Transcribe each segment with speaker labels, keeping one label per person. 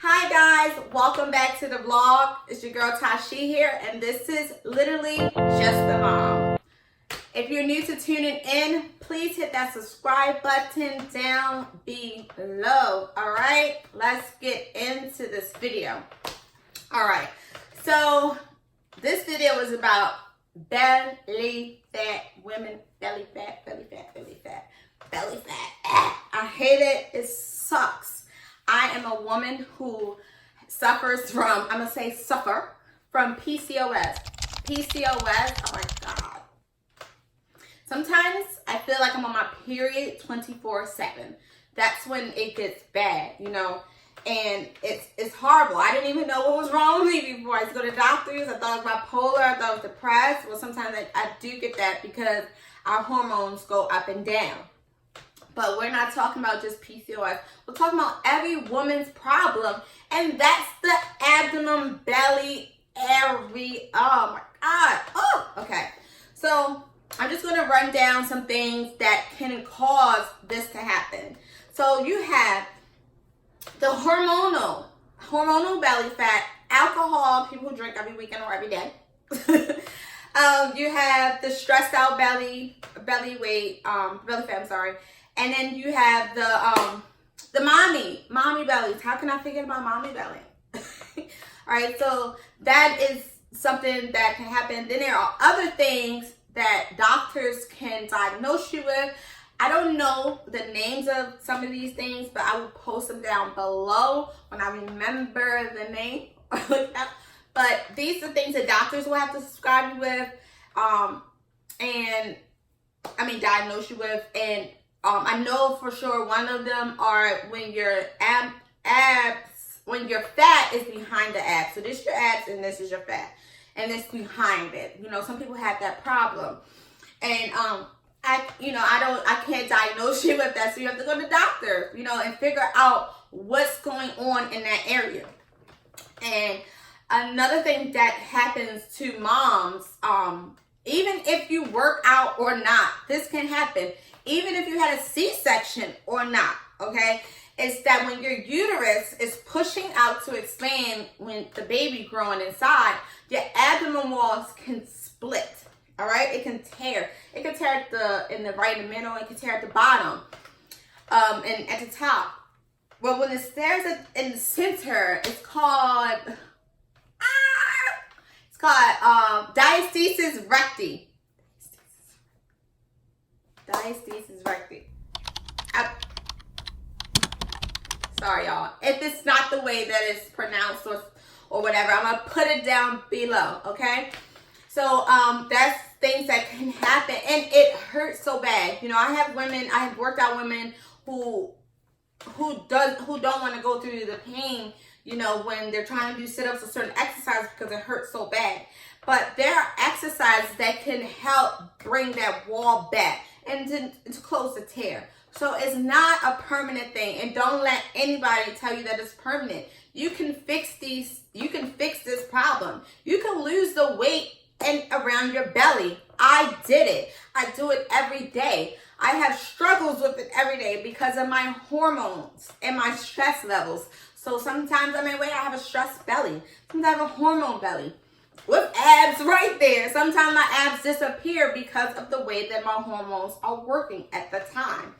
Speaker 1: Hi guys, welcome back to the vlog. It's your girl Tashi here, and this is literally just the mom. If you're new to tuning in, please hit that subscribe button down below. Alright, let's get into this video. Alright, so this video is about belly fat, women, belly fat, belly fat, belly fat, belly fat. I hate it, it sucks. I am a woman who suffers from, I'm going to say suffer from PCOS. PCOS, oh my God. Sometimes I feel like I'm on my period 24/7. That's when it gets bad, you know, and it's horrible. I didn't even know what was wrong with me before I used to go to doctors. I thought I was bipolar, I thought I was depressed. Well, sometimes I do get that because our hormones go up and down. But we're not talking about just PCOS. We're talking about every woman's problem, and that's the abdomen, belly area. Oh my God. Oh, okay. So I'm just going to run down some things that can cause this to happen. So you have the hormonal belly fat, alcohol, people who drink every weekend or every day. You have the stressed out belly weight, belly fat, I'm sorry. And then you have the mommy bellies. How can I forget about mommy belly? All right, so that is something that can happen. Then there are other things that doctors can diagnose you with. I don't know the names of some of these things, but I will post them down below when I remember the name. But these are things that doctors will have to prescribe you with, diagnose you with, and I know for sure one of them are when your when your fat is behind the abs. So this is your abs and this is your fat, and it's behind it. You know, some people have that problem, and I can't diagnose you with that. So you have to go to the doctor, you know, and figure out what's going on in that area. And another thing that happens to moms, even if you work out or not, this can happen. Even if you had a C-section or not, okay? It's that when your uterus is pushing out to expand when the baby growing inside, your abdomen walls can split, all right? It can tear. It can tear in the right and middle. It can tear at the bottom and at the top. Well, when it tears in the center, it's called diastasis recti. Diastasis recti. Sorry, y'all. If it's not the way that it's pronounced or whatever, I'm gonna put it down below. Okay. So that's things that can happen, and it hurts so bad. You know, I have worked out women who don't want to go through the pain, you know, when they're trying to do sit-ups or certain exercises because it hurts so bad. But there are exercises that can help bring that wall back and to close the tear. So it's not a permanent thing, and don't let anybody tell you that it's permanent. You can fix this problem. You can lose the weight around your belly. I did it. I do it every day. I have struggles with it every day because of my hormones and my stress levels. So sometimes I have a stressed belly. Sometimes I have a hormone belly with abs right there. Sometimes my abs disappear because of the way that my hormones are working at the time.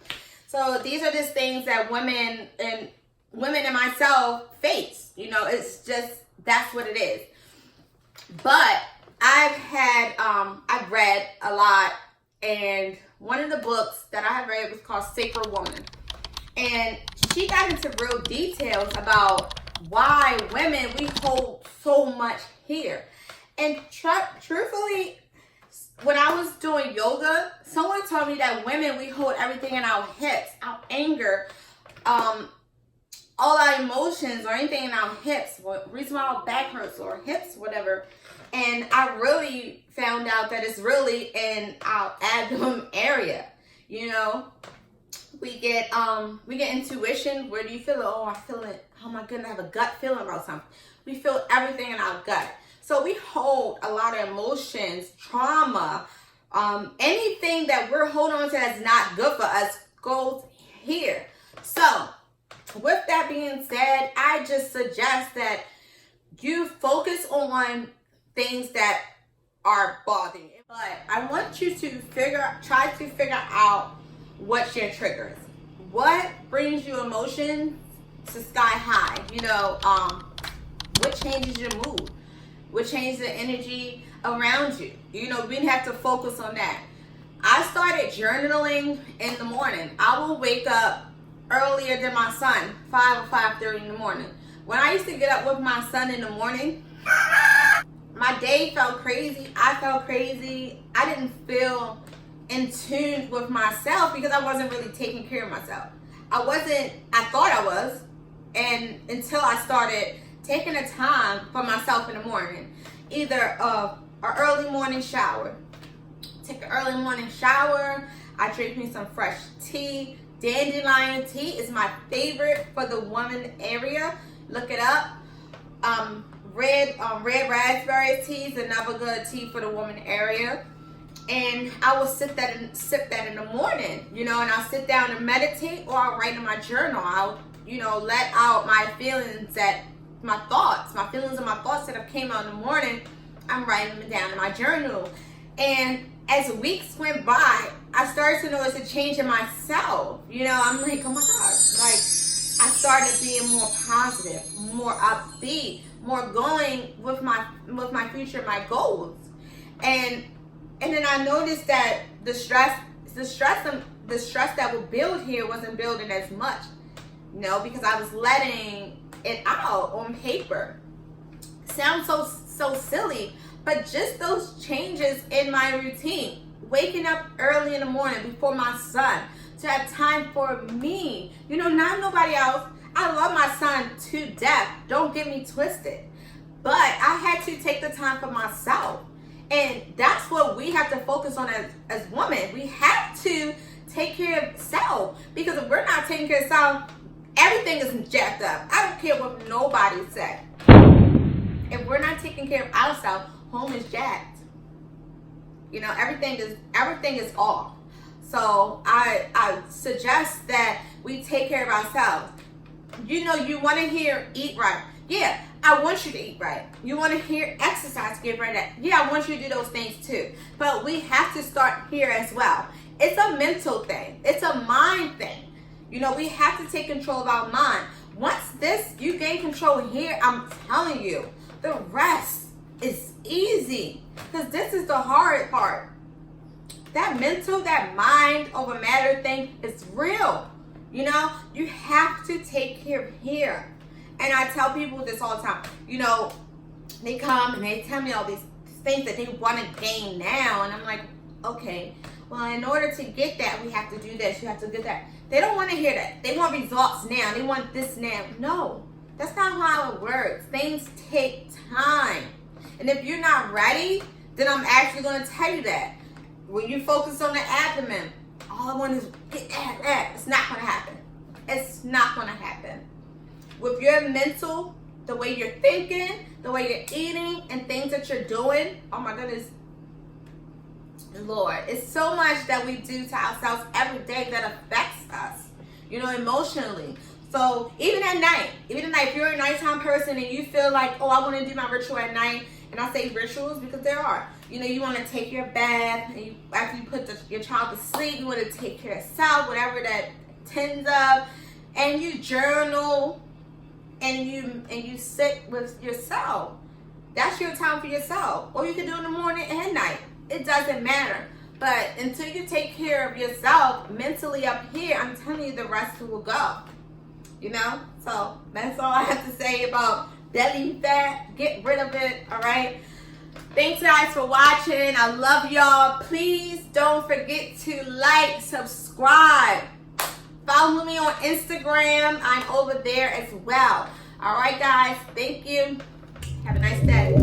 Speaker 1: So these are just things that women and myself face. You know, it's just, that's what it is. But I've read a lot, and one of the books that I have read was called Sacred Woman. And she got into real details about why women, we hold so much here. And truthfully, when I was doing yoga, someone told me that women, we hold everything in our hips, our anger, all our emotions or anything in our hips, reason why our back hurts or hips, whatever. And I really found out that it's really in our abdomen area. You know, we get intuition. Where do you feel it? Oh, I feel it. Oh my goodness, I have a gut feeling about something. We feel everything in our gut. So we hold a lot of emotions, trauma, anything that we're holding on to that's not good for us goes here. So with that being said, I I just suggest that you focus on things that are bothering you. But I want you to try to figure out what's your triggers. What brings you emotion to sky high? You know, what changes your mood? What changes the energy around you? You know, we have to focus on that. I started journaling in the morning. I will wake up earlier than my son, 5 or 5:30 in the morning. When I used to get up with my son in the morning, my day felt crazy. I felt crazy. I didn't feel in tune with myself because I wasn't really taking care of myself. I thought I was, and until I started taking the time for myself in the morning. Either an early morning shower. Take an early morning shower. I drink me some fresh tea. Dandelion tea is my favorite for the woman area. Look it up. Red raspberry tea is another good tea for the woman area. And I will sip that in the morning, you know, and I'll sit down and meditate, or I'll write in my journal. I'll, you know, let out my feelings and my thoughts that have came out in the morning. I'm writing them down in my journal. And as weeks went by, I started to notice a change in myself. You know, I'm like, oh my gosh, like I started being more positive, more upbeat, more going with my future, my goals. And then I noticed that the stress that would build here wasn't building as much, you know, because I was letting it out on paper. Sounds so silly, but just those changes in my routine, waking up early in the morning before my son, to have time for me, you know, not nobody else. I love my son to death, don't get me twisted, but I had to take the time for myself. And that's what we have to focus on as women. We have to take care of self, because if we're not taking care of self, everything is jacked up. I don't care what nobody said. If we're not taking care of ourselves, home is jacked. You know, everything is off. So I suggest that we take care of ourselves. You know, you want to hear eat right. Yeah, I want you to eat right. You want to hear exercise, get right. Yeah, I want you to do those things too. But we have to start here as well. It's a mental thing. It's a mind thing. You know, we have to take control of our mind. Once you gain control here, I'm telling you, the rest is easy. Because this is the hard part. That mental, that mind over matter thing is real. You know, you have to take care of here. And I tell people this all the time. You know, they come and they tell me all these things that they want to gain now. And I'm like, okay, well, in order to get that, we have to do this. You have to do that. They don't want to hear that. They want results now. They want this now. No, that's not how it works. Things take time. And if you're not ready, then I'm actually going to tell you that. When you focus on the abdomen, all I want is get that. It's not going to happen. It's not going to happen. With your mental, the way you're thinking, the way you're eating, and things that you're doing, oh my goodness, Lord, it's so much that we do to ourselves every day that affects us, you know, emotionally. So even at night, if you're a nighttime person and you feel like, oh, I want to do my ritual at night, and I say rituals because there are, you know, you want to take your bath, and after you put your child to sleep, you want to take care of self, whatever that tends of, and you journal, and you sit with yourself. That's your time for yourself. Or you can do it in the morning and night. It doesn't matter. But until you take care of yourself mentally up here, I'm telling you, the rest will go. You know? So that's all I have to say about belly fat. Get rid of it, all right? Thanks, guys, for watching. I love y'all. Please don't forget to like, subscribe. Follow me on Instagram. I'm over there as well. All right, guys. Thank you. Have a nice day.